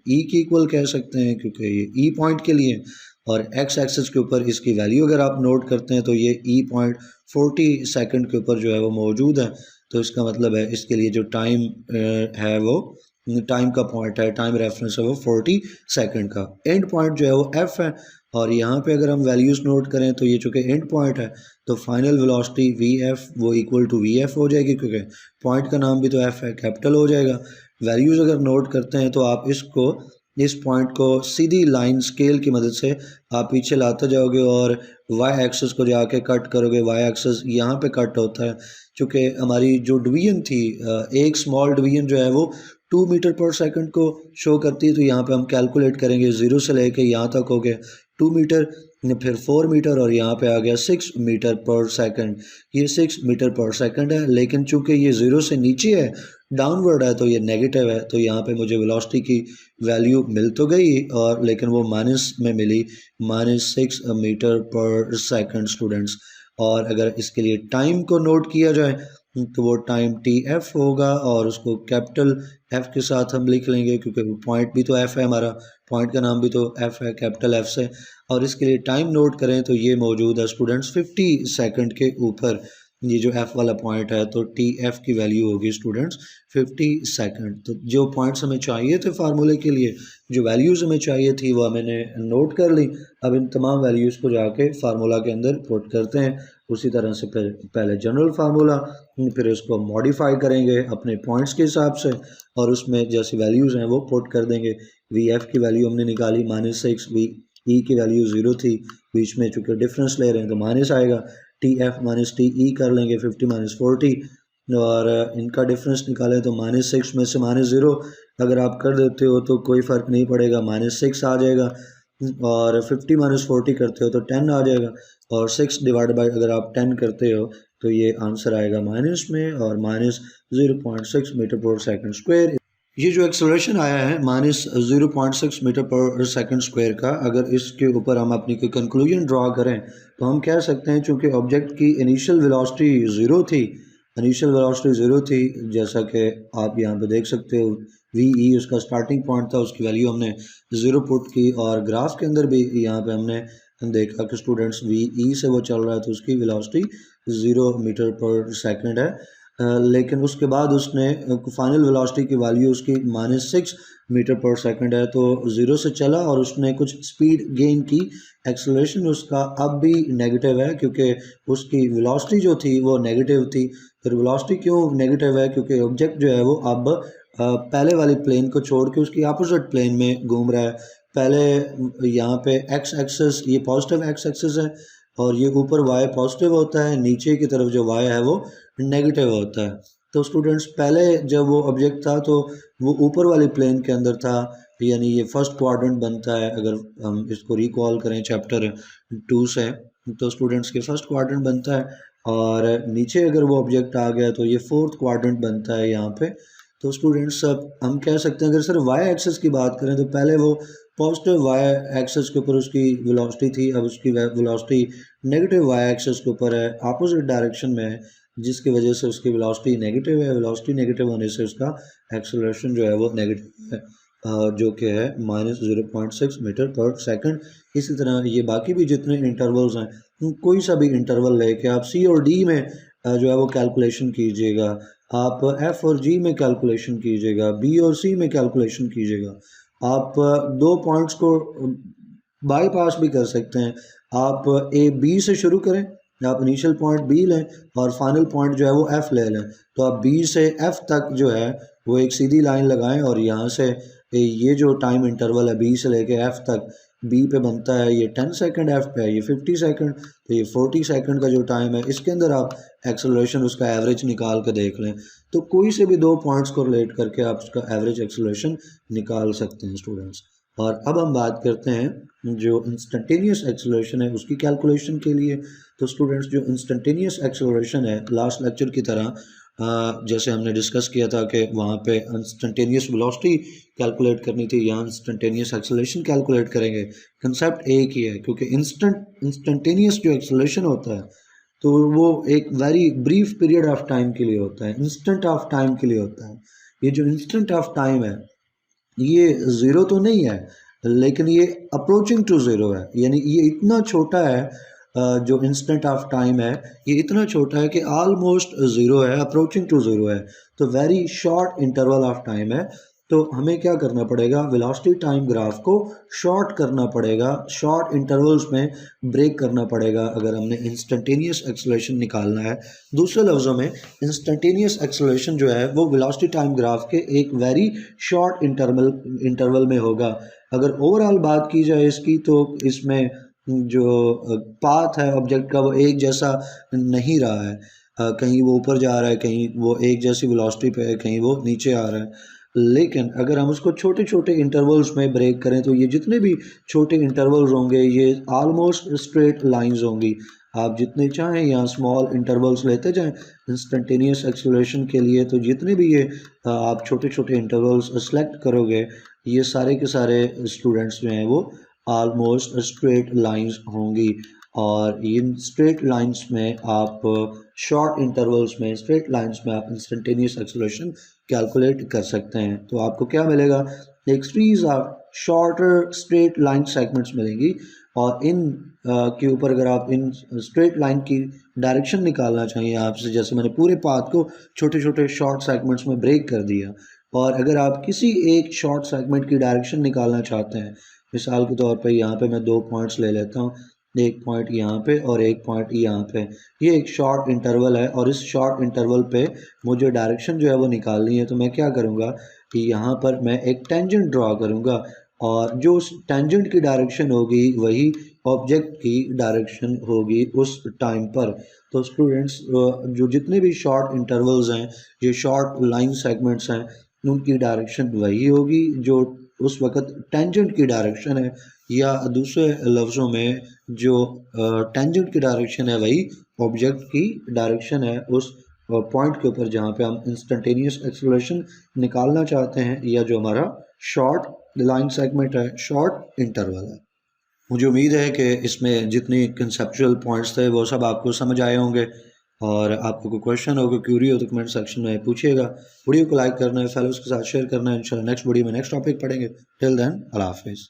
ई के इक्वल कह सकते हैं क्योंकि ये ई पॉइंट के लिए। और एक्स एक्सिस के ऊपर इसकी वैल्यू अगर आप नोट करते हैं तो ये ई पॉइंट 40 सेकंड के ऊपर जो है वो मौजूद है। तो इसका मतलब है इसके लिए जो टाइम है वो टाइम का पॉइंट है, टाइम रेफरेंस है वो 40 सेकंड का। एंड पॉइंट जो है वो एफ है और यहाँ पे अगर हम वैल्यूज़ नोट करें तो ये चूँकि एंड पॉइंट है तो फाइनल वेलोसिटी वी एफ वो इक्वल टू वी एफ हो जाएगी क्योंकि पॉइंट का नाम भी तो एफ है, कैपिटल हो जाएगा। वैल्यूज़ अगर नोट करते हैं तो आप इस पॉइंट को सीधी लाइन स्केल की मदद से आप पीछे लाते जाओगे और वाई एक्सिस को जाके कट करोगे। वाई एक्सिस यहाँ पे कट होता है क्योंकि हमारी जो डिवीजन थी एक स्मॉल डिवीजन जो है वो 2 मीटर पर सेकंड को शो करती है। तो यहाँ पे हम कैलकुलेट करेंगे 0 से लेके यहाँ तक हो गया 2 मीटर, फिर 4 मीटर और यहाँ पे आ गया 6 मीटर पर सेकंड। ये 6 मीटर पर सेकंड है लेकिन चूंकि ये 0 से नीचे है, डाउनवर्ड है तो ये नेगेटिव है। तो यहाँ पे मुझे वेलोसिटी की वैल्यू मिल तो गई और लेकिन वो माइनस में मिली, -6 मीटर पर सेकंड स्टूडेंट्स। और अगर इसके लिए टाइम को नोट किया जाए तो वो टाइम टी एफ होगा और उसको कैपिटल एफ के साथ हम लिख लेंगे क्योंकि वो पॉइंट भी तो एफ है, हमारा पॉइंट का नाम भी तो एफ है कैपिटल एफ से। और इसके लिए टाइम नोट करें तो ये मौजूद है स्टूडेंट्स 50 सेकंड के ऊपर ये जो एफ वाला पॉइंट है। तो टी एफ की वैल्यू होगी स्टूडेंट्स 50 सेकंड। तो जो पॉइंट्स हमें चाहिए थे फार्मूले के लिए, जो वैल्यूज़ हमें चाहिए थी वो मैंने नोट कर ली। अब इन तमाम वैल्यूज़ को जाके फार्मूला के अंदर पुट करते हैं उसी तरह से पहले जनरल फार्मूला, फिर उसको मॉडिफाई करेंगे अपने पॉइंट्स के हिसाब से और उसमें जैसी वैल्यूज़ हैं वो पुट कर देंगे। वी एफ की वैल्यू हमने निकाली -6, वी ई की वैल्यू 0 थी, बीच में चूँकि डिफरेंस ले रहे हैं तो माइनस आएगा, T F minus T E कर लेंगे 50 - 40 और इनका डिफरेंस निकालें तो -6 में से -0 अगर आप कर देते हो तो कोई फ़र्क नहीं पड़ेगा, -6 आ जाएगा और 50 - 40 करते हो तो 10 आ जाएगा और 6 डिवाइड बाय अगर आप 10 करते हो तो ये आंसर आएगा माइनस में और -0.6 मीटर पर सेकंड स्क्वायर। ये जो एक्सेलरेशन आया है -0.6 मीटर पर सेकंड स्क्वायर का, अगर इसके ऊपर हम अपनी कोई कंक्लूजन ड्रा करें तो हम कह सकते हैं चूँकि ऑब्जेक्ट की इनिशियल वेलोसिटी ज़ीरो थी, जैसा कि आप यहाँ पे देख सकते हो वी ई उसका स्टार्टिंग पॉइंट था, उसकी वैल्यू हमने 0 पुट की और ग्राफ के अंदर भी यहाँ पे हमने देखा कि स्टूडेंट्स वी ई से वो चल रहा है तो उसकी वेलोसिटी 0 मीटर पर सेकंड है। लेकिन उसके बाद उसने फाइनल वेलोसिटी की वैल्यू उसकी -6 मीटर पर सेकंड है, तो 0 से चला और उसने कुछ स्पीड गेन की। एक्सेलरेशन उसका अब भी नेगेटिव है क्योंकि उसकी वेलोसिटी जो थी वो नेगेटिव थी। फिर वेलोसिटी क्यों नेगेटिव है? क्योंकि ऑब्जेक्ट जो है वो अब पहले वाली प्लेन को छोड़ के उसकी अपोजिट प्लेन में घूम रहा है। पहले यहाँ पे एक्स एक्सिस ये पॉजिटिव एक्स एक्सिस है और ये ऊपर वाई पॉजिटिव होता है, नीचे की तरफ जो वाई है वो नेगेटिव होता है। तो स्टूडेंट्स पहले जब वो ऑब्जेक्ट था तो वो ऊपर वाली प्लेन के अंदर था, यानी ये फर्स्ट क्वाड्रेंट बनता है। अगर हम इसको रिकॉल करें चैप्टर 2 से तो स्टूडेंट्स के फर्स्ट क्वाड्रेंट बनता है और नीचे अगर वो ऑब्जेक्ट आ गया तो ये फोर्थ क्वाड्रेंट बनता है यहाँ पे। तो स्टूडेंट्स अब हम कह सकते हैं अगर सिर्फ वाई एक्सिस की बात करें तो पहले वो पॉजिटिव वाई एक्सिस के ऊपर उसकी वेलोसिटी थी, अब उसकी वेलोसिटी नेगेटिव वाई एक्सिस के ऊपर है, अपोजिट डायरेक्शन में है, जिसकी वजह से उसकी वेलोसिटी नेगेटिव है। वेलोसिटी नेगेटिव होने से उसका एक्सेलरेशन जो है वो नेगेटिव है, जो कि है -0.6 मीटर पर सेकंड। इसी तरह ये बाकी भी जितने इंटरवल्स हैं, कोई सा भी इंटरवल लेके आप सी और डी में जो है वो कैलकुलेशन कीजिएगा, आप एफ और जी में कैलकुलेशन कीजिएगा, बी और सी में कैलकुलेशन कीजिएगा। आप दो पॉइंट्स को बाईपास भी कर सकते हैं। आप ए बी से शुरू करें, आप इनिशियल पॉइंट बी लें और फाइनल पॉइंट जो है वो एफ़ ले लें। तो आप बी से एफ़ तक जो है वो एक सीधी लाइन लगाएं और यहाँ से ये जो टाइम इंटरवल है बी से लेके एफ़ तक, बी पे बनता है ये 10 सेकंड, एफ़ पे है ये 50 सेकंड, तो ये 40 सेकंड का जो टाइम है इसके अंदर आप एक्सेलरेशन उसका एवरेज निकाल के देख लें। तो कोई से भी दो पॉइंट्स को रिलेट करके आप उसका एवरेज एक्सेलरेशन निकाल सकते हैं स्टूडेंट्स। और अब हम बात करते हैं जो इंस्टेंटेनियस एक्सेलरेशन है उसकी कैलकुलेशन के लिए। तो स्टूडेंट्स जो इंस्टेंटेनियस एक्सेलरेशन है, लास्ट लेक्चर की तरह जैसे हमने डिस्कस किया था कि वहाँ पे इंस्टेंटेनियस वेलोसिटी कैलकुलेट करनी थी, यहाँ इंस्टेंटेनियस एक्सेलरेशन कैलकुलेट करेंगे। कंसेप्ट एक ही है क्योंकि इंस्टेंटेनियस जो एक्सेलरेशन होता है तो वो एक very brief period of time के लिए होता है, इंस्टेंट ऑफ टाइम के लिए होता है। ये जो इंस्टेंट ऑफ टाइम है ये ज़ीरो तो नहीं है लेकिन ये अप्रोचिंग टू ज़ीरो है, यानी ये इतना छोटा है जो इंस्टेंट ऑफ टाइम है ये इतना छोटा है कि ऑलमोस्ट ज़ीरो है, अप्रोचिंग टू ज़ीरो है, तो very short interval of time है। तो हमें क्या करना पड़ेगा, वेलोसिटी टाइम ग्राफ को शॉर्ट करना पड़ेगा, शॉर्ट इंटरवल्स में ब्रेक करना पड़ेगा अगर हमने इंस्टेंटेनियस एक्सेलरेशन निकालना है। दूसरे लफ्ज़ों में इंस्टेंटेनियस एक्सेलरेशन जो है वो वेलोसिटी टाइम ग्राफ के एक वेरी शॉर्ट इंटरवल में होगा। अगर ओवरऑल बात की जाए इसकी तो इसमें जो पाथ है ऑब्जेक्ट का वो एक जैसा नहीं रहा है, कहीं वो ऊपर जा रहा है, कहीं वो एक जैसी वेलोसिटी पे है, कहीं वो नीचे आ रहा है। लेकिन अगर हम उसको छोटे छोटे इंटरवल्स में ब्रेक करें तो ये जितने भी छोटे इंटरवल्स होंगे ये ऑलमोस्ट स्ट्रेट लाइंस होंगी। आप जितने चाहें यहाँ स्मॉल इंटरवल्स लेते जाएं इंस्टेंटेनियस एक्सेलरेशन के लिए, तो जितने भी ये आप छोटे छोटे इंटरवल्स सेलेक्ट करोगे ये सारे के सारे स्टूडेंट्स जो हैं वो ऑलमोस्ट स्ट्रेट लाइंस होंगी। और इन स्ट्रेट लाइंस में आप शॉर्ट इंटरवल्स में स्ट्रेट लाइंस में आप इंस्टेंटेनियस एक्सेलरेशन कैलकुलेट कर सकते हैं। तो आपको क्या मिलेगा, एक series of shorter straight line segments मिलेंगी और इन के ऊपर अगर आप इन स्ट्रेट लाइन की डायरेक्शन निकालना चाहिए आपसे, जैसे मैंने पूरे पाथ को छोटे छोटे शॉर्ट सेगमेंट्स में ब्रेक कर दिया, और अगर आप किसी एक शॉर्ट सेगमेंट की डायरेक्शन निकालना चाहते हैं, मिसाल के तौर पे यहाँ पे मैं दो पॉइंट्स ले लेता हूँ, एक पॉइंट यहाँ पे और एक पॉइंट यहाँ पे। ये एक शॉर्ट इंटरवल है और इस शॉर्ट इंटरवल पे मुझे डायरेक्शन जो है वो निकालनी है। तो मैं क्या करूँगा कि यहाँ पर मैं एक टेंजेंट ड्रॉ करूँगा और जो उस टेंजेंट की डायरेक्शन होगी वही ऑब्जेक्ट की डायरेक्शन होगी उस टाइम पर। तो स्टूडेंट्स जो जितने भी शॉर्ट इंटरवल्स हैं, ये शॉर्ट लाइन सेगमेंट्स हैं, उनकी डायरेक्शन वही होगी जो उस वक़्त टेंजेंट की डायरेक्शन है, या दूसरे लफ्ज़ों में जो टेंजेंट की डायरेक्शन है वही ऑब्जेक्ट की डायरेक्शन है उस पॉइंट के ऊपर जहाँ पे हम इंस्टेंटेनियस एक्सेलरेशन निकालना चाहते हैं, या जो हमारा शॉर्ट लाइन सेगमेंट है, शॉर्ट इंटरवल है। मुझे उम्मीद है कि इसमें जितने कंसेप्चुअल पॉइंट्स थे वो सब आपको समझ आए होंगे, और आपको कोई क्वेश्चन हो, कोई क्यूरी हो तो कमेंट सेक्शन में पूछिएगा। वीडियो को लाइक करना है, फेलोज के साथ शेयर करना है। इंशाल्लाह नेक्स्ट वीडियो में नेक्स्ट टॉपिक पढ़ेंगे। टिल देन अल्लाह हाफिज़।